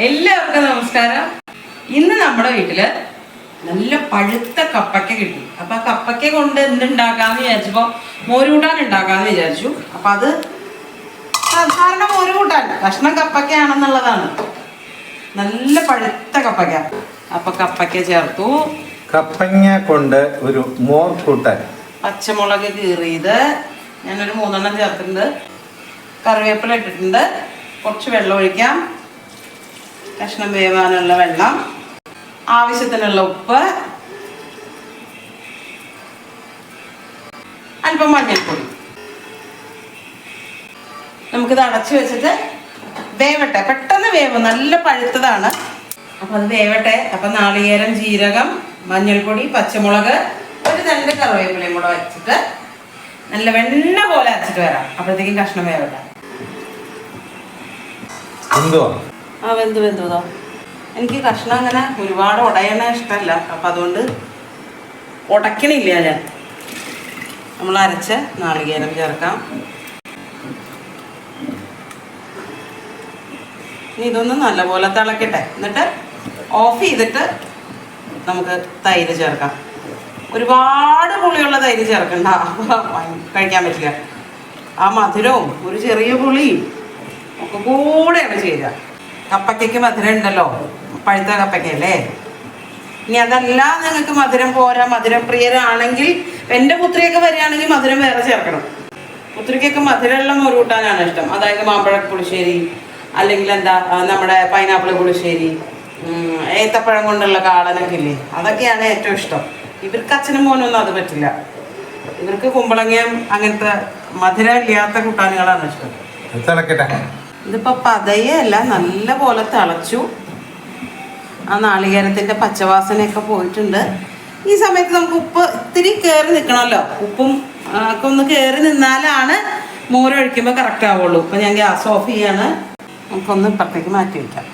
എല്ലാവർക്കും നമസ്കാരം. ഇന്ന് നമ്മുടെ വീട്ടില് നല്ല പഴുത്ത കപ്പയ്ക്ക കിട്ടി. അപ്പൊ ആ കപ്പയ്ക്ക കൊണ്ട് എന്തുണ്ടാക്കാന്ന് വിചാരിച്ചപ്പോ മോരുകൂട്ടാൻ ഉണ്ടാക്കാന്ന് വിചാരിച്ചു. അപ്പൊ അത് സാധാരണ മോരുകൂട്ടാൻ കഷ്ണം കപ്പയ്ക്കയാണെന്നുള്ളതാണ്. നല്ല പഴുത്ത കപ്പയ്ക്ക. അപ്പൊ കപ്പയ്ക്ക ചേർത്തു. കപ്പങ്ങ കൊണ്ട് ഒരു മോർ കൂട്ടാൻ. പച്ചമുളക് കീറിയത് ഞാനൊരു 3 ചേർത്തിട്ടുണ്ട്. കറിവേപ്പില ഇട്ടിട്ടുണ്ട്. കുറച്ച് വെള്ളം ഒഴിക്കാം. കഷ്ണം വേവാനുള്ള വെള്ളം, ആവശ്യത്തിനുള്ള ഉപ്പ്, അല്പം മഞ്ഞൾപ്പൊടി. നമുക്കിത് അടച്ചു വെച്ചിട്ട് വേവട്ടെ. പെട്ടെന്ന് വേവും, നല്ല പഴുത്തതാണ്. അപ്പം അത് വേവട്ടെ. അപ്പം നാളികേരം, ജീരകം, മഞ്ഞൾപ്പൊടി, പച്ചമുളക്, ഒരു 2 കറിവേപ്പിലയും കൂടെ വെച്ചിട്ട് നല്ല വെണ്ണ പോലെ അരച്ചിട്ട് വരാം. അപ്പോഴത്തേക്കും കഷ്ണം വേവട്ടെ. വെന്തു. എനിക്ക് കഷ്ണം അങ്ങനെ ഒരുപാട് ഉടയണ ഇഷ്ടമല്ല. അപ്പം അതുകൊണ്ട് ഉടയ്ക്കണില്ല ഞാൻ. നമ്മൾ അരച്ച് നാളികേരം ചേർക്കാം. ഇനി ഇതൊന്ന് നല്ലപോലെ തിളക്കട്ടെ. എന്നിട്ട് ഓഫ് ചെയ്തിട്ട് നമുക്ക് തൈര് ചേർക്കാം. ഒരുപാട് പുളിയുള്ള തൈര് ചേർക്കണ്ട, കഴിക്കാൻ പറ്റില്ല. ആ മധുരവും ഒരു ചെറിയ പുളിയും ഒക്കെ കൂടെയാണ് ചെയ്യുക. കപ്പയ്ക്ക് മധുരം ഉണ്ടല്ലോ, പഴുത്ത കപ്പയ്ക്കല്ലേ. ഇനി അതല്ല നിങ്ങൾക്ക് മധുരം പോരാ, മധുരം പ്രിയരാണെങ്കിൽ, എൻ്റെ പുത്രിയൊക്കെ വരികയാണെങ്കിൽ മധുരം വേറെ ചേർക്കണം. പുത്രിക്കൊക്കെ മധുരമുള്ള മോര് കൂട്ടാനാണ് ഇഷ്ടം. അതായത് മാമ്പഴ പുളിശ്ശേരി, അല്ലെങ്കിൽ എന്താ നമ്മുടെ പൈനാപ്പിൾ പുളിശ്ശേരി, ഏത്തപ്പഴം കൊണ്ടുള്ള കാളനൊക്കെ ഇല്ലേ, അതൊക്കെയാണ് ഏറ്റവും ഇഷ്ടം. ഇവർക്ക് അച്ഛനും മോനൊന്നും അത് പറ്റില്ല. ഇവർക്ക് കുമ്പളങ്ങയും അങ്ങനത്തെ മധുരം ഇല്ലാത്ത കൂട്ടാനുകളാണ് ഇഷ്ടം. ഇതിപ്പോ പതയെ അല്ല, നല്ല പോലെ തിളച്ചു. ആ നാളികേരത്തിന്റെ പച്ചവാസനയൊക്കെ പോയിട്ടുണ്ട്. ഈ സമയത്ത് നമുക്ക് ഉപ്പ് ഇത്തിരി കയറി നിൽക്കണമല്ലോ. ഉപ്പും ഒക്കെ ഒന്ന് കയറി നിന്നാലാണ് മോരൊഴിക്കുമ്പോൾ കറക്റ്റ് ആവുള്ളൂ. ഇപ്പൊ ഞാൻ ഗ്യാസ് ഓഫ് ചെയ്യാണ്. നമുക്കൊന്ന് ഇപ്പുറത്തേക്ക് മാറ്റി വയ്ക്കാം.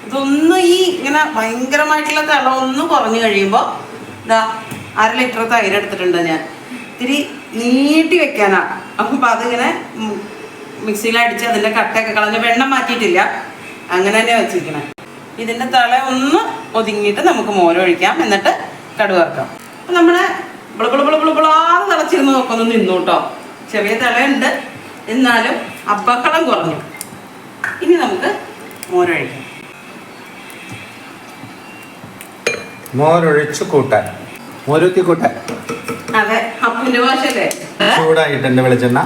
ഇതൊന്ന് ഇങ്ങനെ ഭയങ്കരമായിട്ടുള്ള തിള ഒന്ന് കുറഞ്ഞു കഴിയുമ്പോൾ ഇതാ 1/2 ലിറ്റർ തൈര് എടുത്തിട്ടുണ്ട് ഞാൻ. ഇത്തിരി നീട്ടി വെക്കാനാണ്. അപ്പം അതിങ്ങനെ മിക്സിയിലടിച്ച് അതിൻ്റെ കട്ടയൊക്കെ കളഞ്ഞ് വെള്ളം മാറ്റിയിട്ടില്ല, അങ്ങനെ തന്നെ വെച്ചിരിക്കണം. ഇതിൻ്റെ തള ഒന്ന് ഒതുങ്ങിയിട്ട് നമുക്ക് മോരൊഴിക്കാം. എന്നിട്ട് കടുക് വറുക്കാം. അപ്പം നമ്മുടെ ബിളബിളാറ് തിളച്ചിരുന്ന് നോക്കൊന്ന് നിന്നു കേട്ടോ. ചെറിയ തിളയുണ്ട്, എന്നാലും അപ്പക്കളം കുറഞ്ഞു. ഇനി നമുക്ക് മോരൊഴിക്കാം. മോരൊഴിച്ചു കൂട്ടാൻ, മോരുത്തി കൂട്ടാൻ. അതെ, അപ്പുവിന്റെ ഭാഷയല്ലേ. ചൂടായിട്ടുണ്ട് വെളിച്ചെണ്ണ.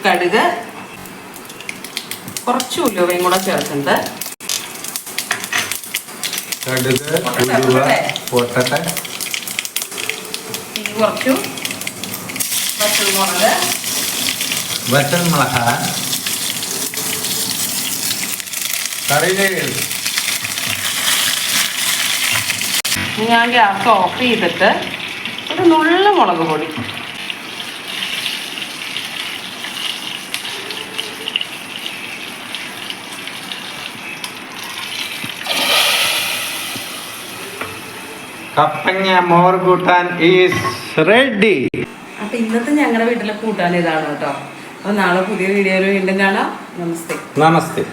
കടുക്, കുറച്ച് ഉലുവയും കൂടെ ചേർക്കുന്നുണ്ട്. കടുക്, ഉലുവ പൊട്ടട്ടെ. കുറച്ചു പച്ചമുളക്, വറ്റൽമുളക്, കറിവേപ്പില. ഞാൻ ഗ്യാസ് ഓഫ് ചെയ്തിട്ട് ഒരു നുള്ള മുളക് പൊടി, കപ്പങ്ങ മോർ കൂട്ടാൻ ഈസ് റെഡി. അപ്പൊ ഇന്നത്തെ ഞങ്ങളുടെ വീട്ടിലെ കൂട്ടാൻ ഇതാണ് കേട്ടോ. അപ്പൊ നാളെ പുതിയ വീഡിയോയിൽ വീണ്ടും കാണാം. നമസ്തേ.